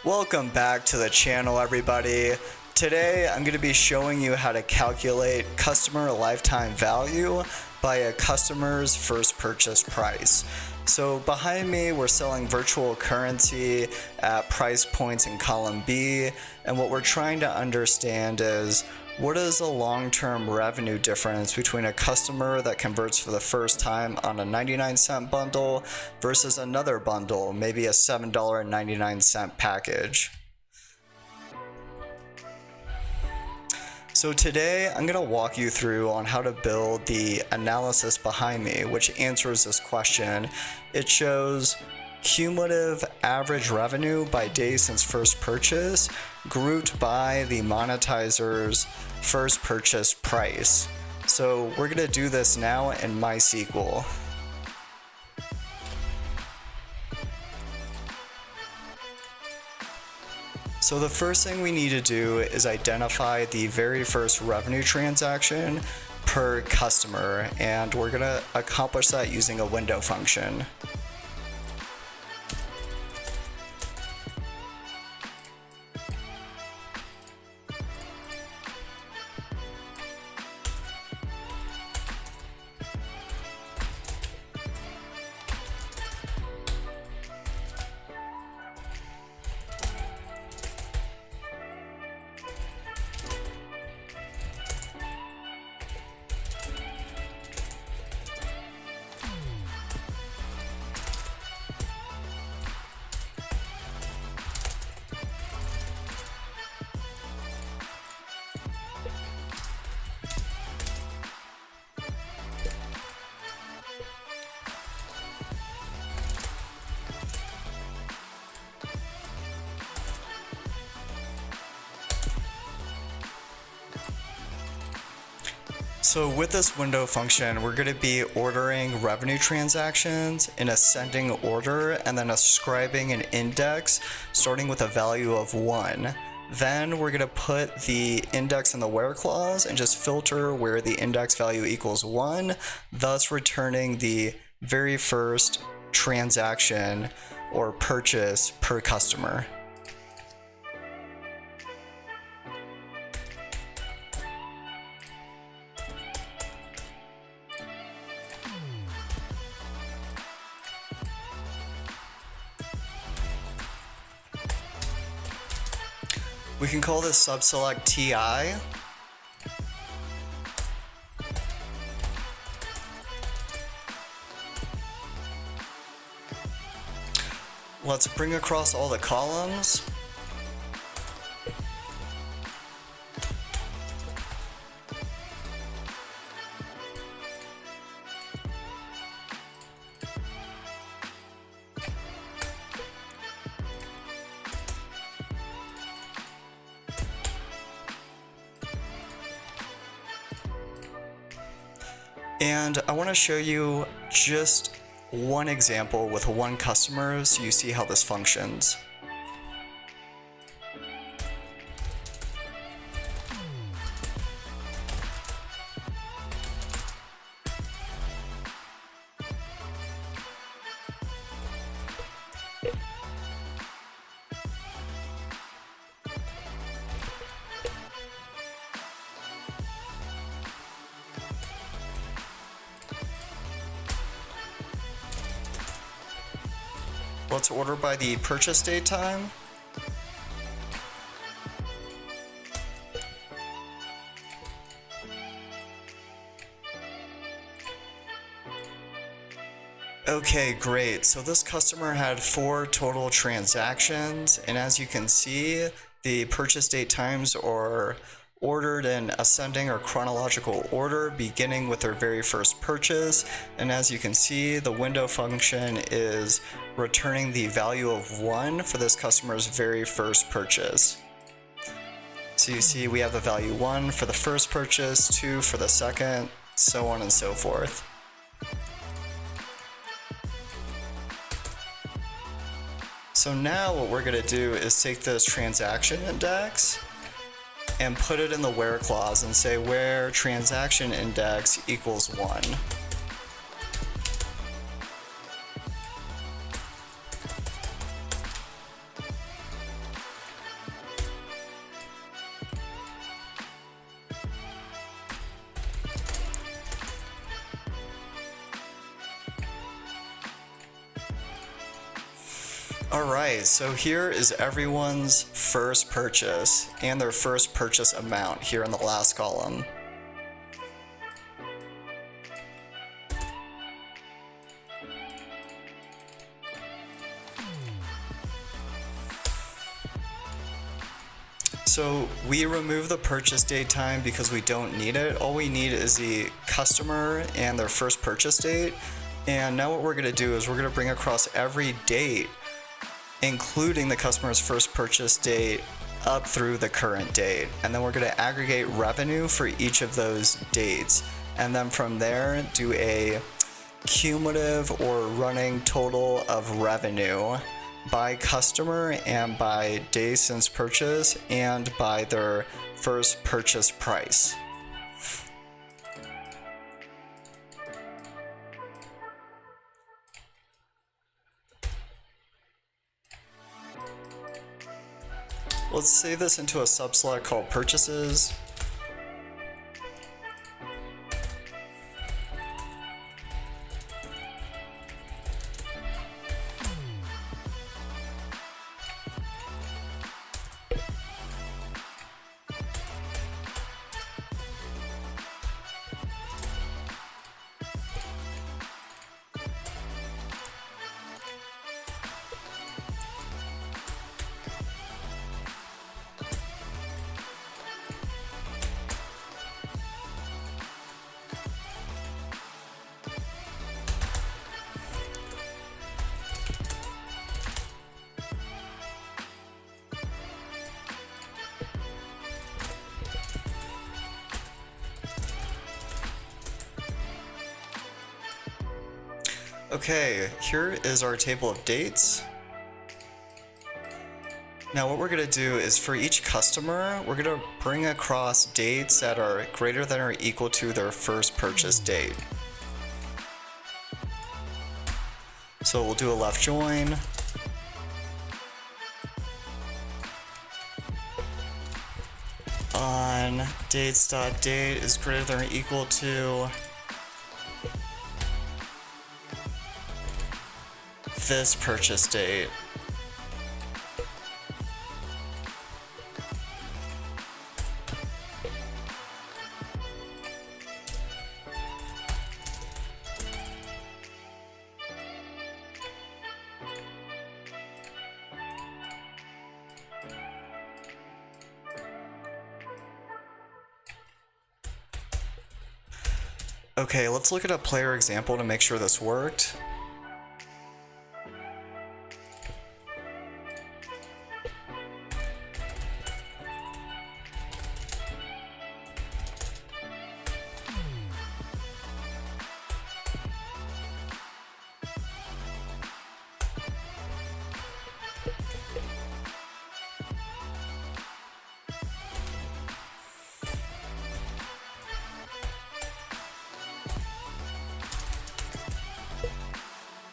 Welcome back to the channel, everybody. Today I'm going to be showing you how to calculate customer lifetime value by a customer's first purchase price. So behind me we're selling virtual currency at price points in column B, and what we're trying to understand is what is the long-term revenue difference between a customer that converts for the first time on a 99-cent bundle versus another bundle, maybe a $7.99 package. So today I'm going to walk you through on how to build the analysis behind me, which answers this question. It shows cumulative average revenue by day since first purchase grouped by the monetizer's first purchase price. So we're going to do this now in MySQL. So the first thing we need to do is identify the very first revenue transaction per customer, and we're going to accomplish that using a window function. So with this window function, we're going to be ordering revenue transactions in ascending order and then ascribing an index starting with a value of 1. Then we're going to put the index in the where clause and just filter where the index value equals 1, thus returning the very first transaction or purchase per customer. We can call this subselect TI. Let's bring across all the columns. And I want to show you just one example with one customer so you see how this functions. Let's order by the purchase date time. Okay, great. So this customer had 4 total transactions, and as you can see, the purchase date times are ordered in ascending or chronological order, beginning with their very first purchase. And as you can see, the window function is returning the value of 1 for this customer's very first purchase. So you see we have the value 1 for the first purchase, 2 for the second, so on and so forth. So now what we're going to do is take this transaction index and put it in the where clause and say where transaction index equals 1. Alright, so here is everyone's first purchase and their first purchase amount here in the last column. So we remove the purchase date time because we don't need it. All we need is the customer and their first purchase date. And now what we're going to do is we're going to bring across every date, including the customer's first purchase date up through the current date. And then we're going to aggregate revenue for each of those dates. And then from there, do a cumulative or running total of revenue by customer and by days since purchase and by their first purchase price. Let's save this into a subselect called purchases. Okay, here is our table of dates. Now what we're going to do is for each customer, we're going to bring across dates that are greater than or equal to their first purchase date. So we'll do a left join. On dates.date is greater than or equal to this purchase date. Okay, let's look at a player example to make sure this worked.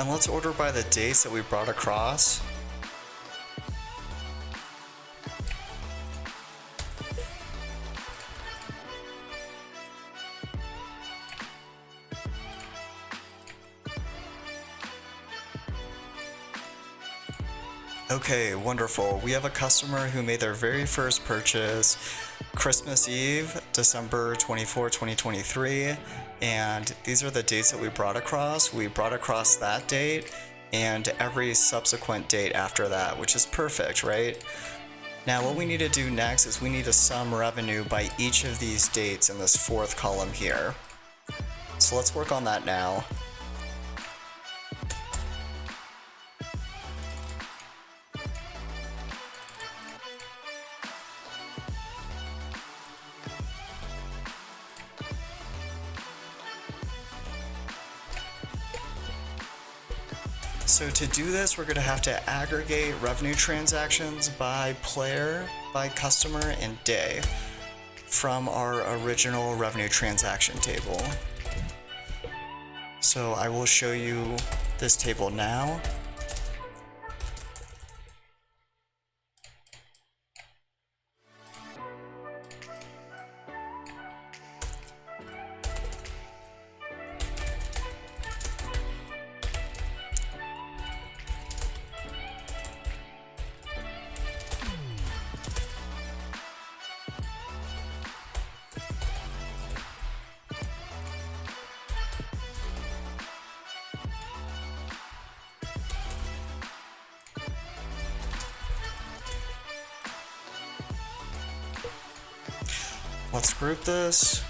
And let's order by the dates that we brought across. Okay, wonderful. We have a customer who made their very first purchase Christmas Eve, December 24, 2023. And these are the dates that we brought across. We brought across that date and every subsequent date after that, which is perfect, right? Now what we need to do next is we need to sum revenue by each of these dates in this fourth column here. So let's work on that now. So to do this, we're going to have to aggregate revenue transactions by player, by customer, and day from our original revenue transaction table. So I will show you this table now. Let's group this.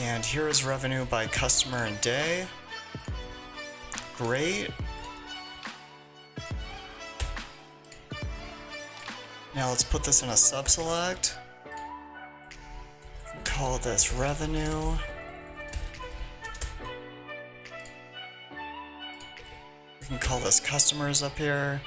And here is revenue by customer and day. Great. Now let's put this in a subselect. Call this revenue. We can call this customers up here.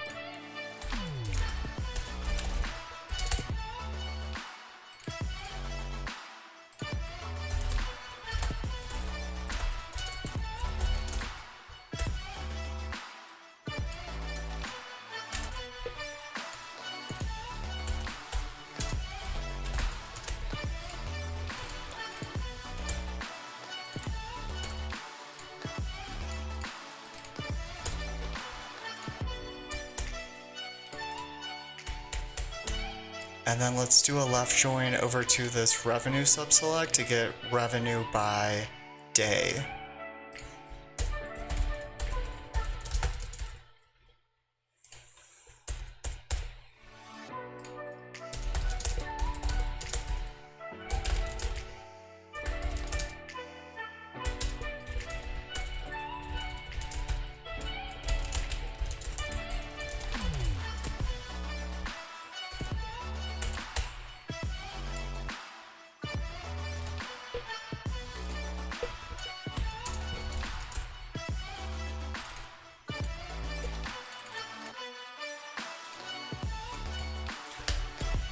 And then let's do a left join over to this revenue subselect to get revenue by day.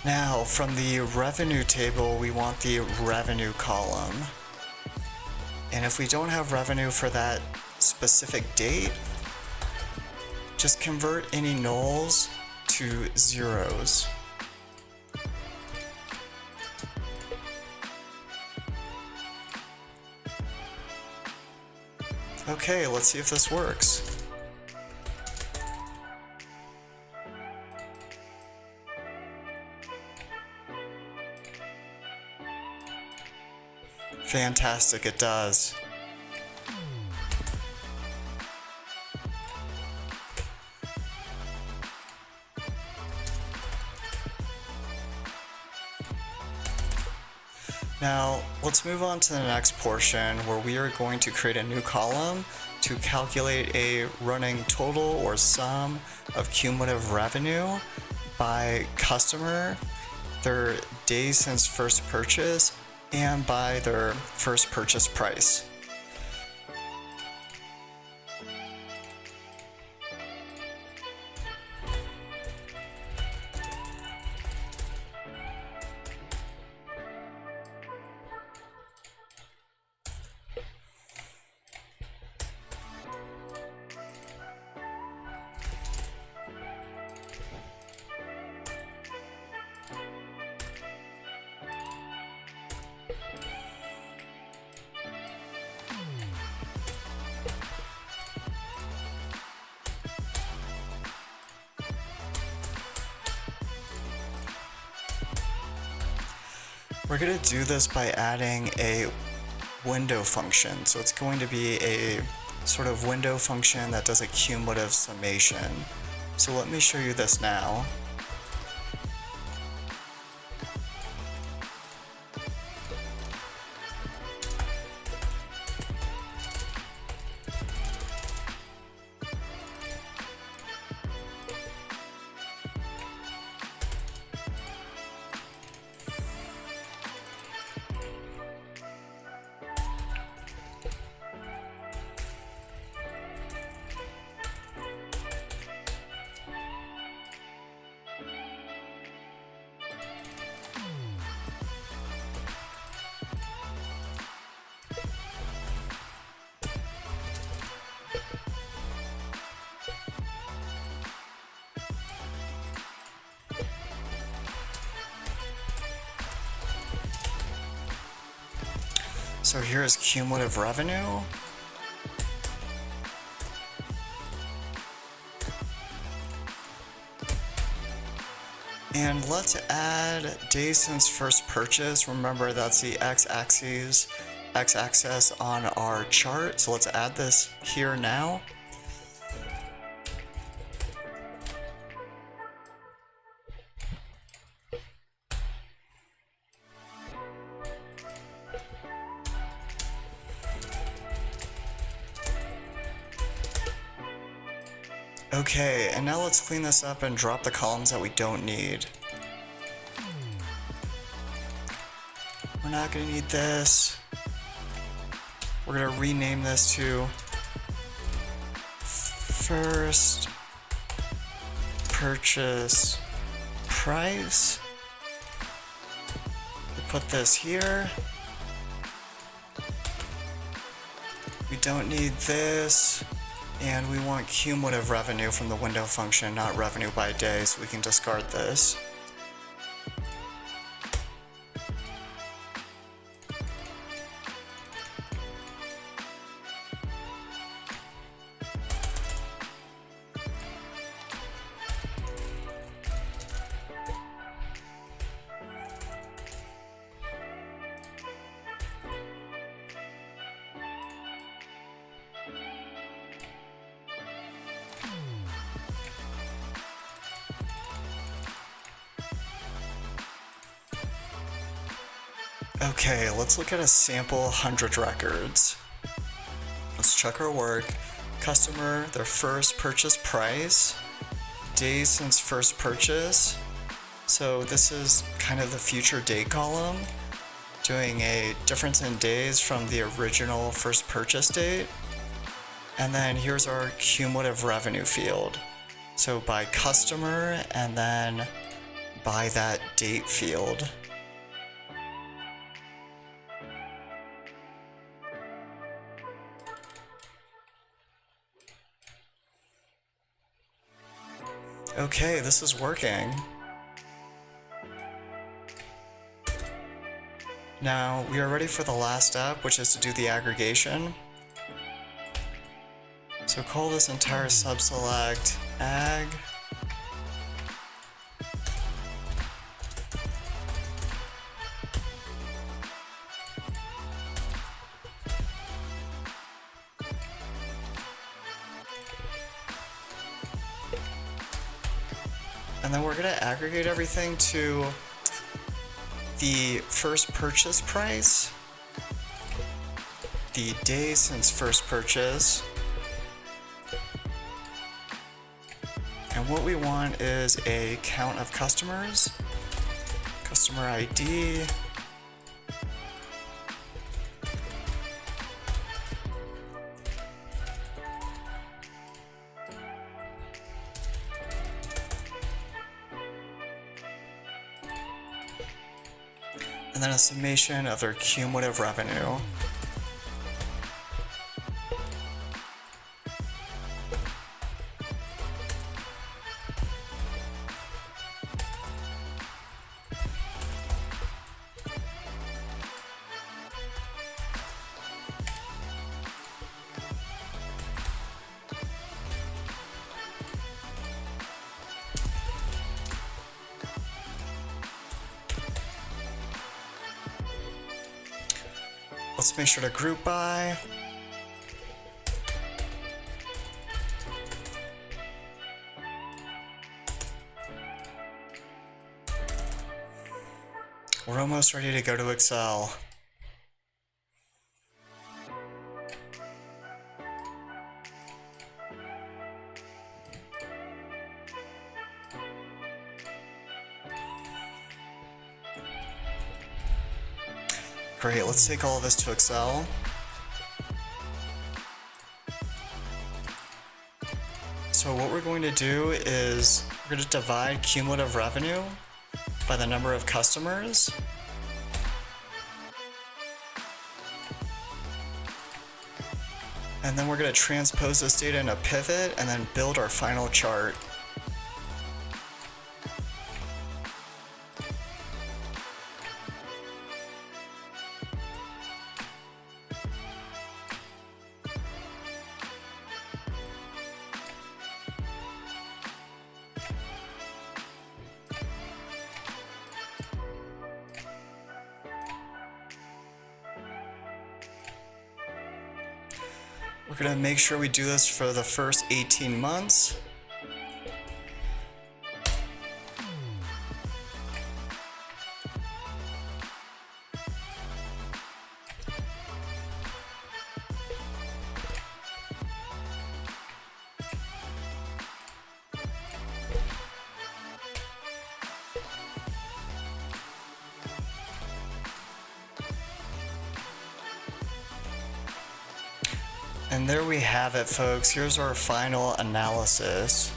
Now, from the revenue table, we want the revenue column. And if we don't have revenue for that specific date, just convert any nulls to zeros. Okay, let's see if this works. Fantastic, it does. Now, let's move on to the next portion where we are going to create a new column to calculate a running total or sum of cumulative revenue by customer, their days since first purchase, and by their first purchase price. We're going to do this by adding a window function. So it's going to be a sort of window function that does a cumulative summation. So let me show you this now. So here's cumulative revenue. And let's add days since first purchase. Remember, that's the x-axis, x-axis on our chart. So let's add this here now. Okay, and now let's clean this up and drop the columns that we don't need. We're not going to need this. We're going to rename this to first purchase price. We put this here. We don't need this. And we want cumulative revenue from the window function, not revenue by day, so we can discard this. Okay, let's look at a sample 100 records. Let's check our work. Customer, their first purchase price, days since first purchase. So this is kind of the future date column, doing a difference in days from the original first purchase date. And then here's our cumulative revenue field. So by customer and then by that date field. Okay, this is working. Now we are ready for the last step, which is to do the aggregation. So call this entire subselect ag. And then we're going to aggregate everything to the first purchase price, the day since first purchase, and what we want is a count of customers, customer ID, and then a summation of their cumulative revenue. Let's make sure to group by. We're almost ready to go to Excel. Great, let's take all of this to Excel. So what we're going to do is we're going to divide cumulative revenue by the number of customers. And then we're going to transpose this data in a pivot and then build our final chart. We're gonna make sure we do this for the first 18 months. And there we have it, folks. Here's our final analysis.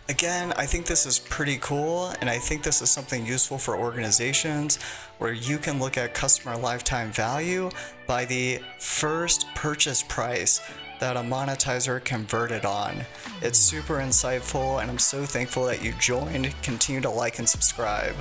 Again, I think this is pretty cool, and I think this is something useful for organizations where you can look at customer lifetime value by the first purchase price that a monetizer converted on. It's super insightful, and I'm so thankful that you joined. Continue to like and subscribe.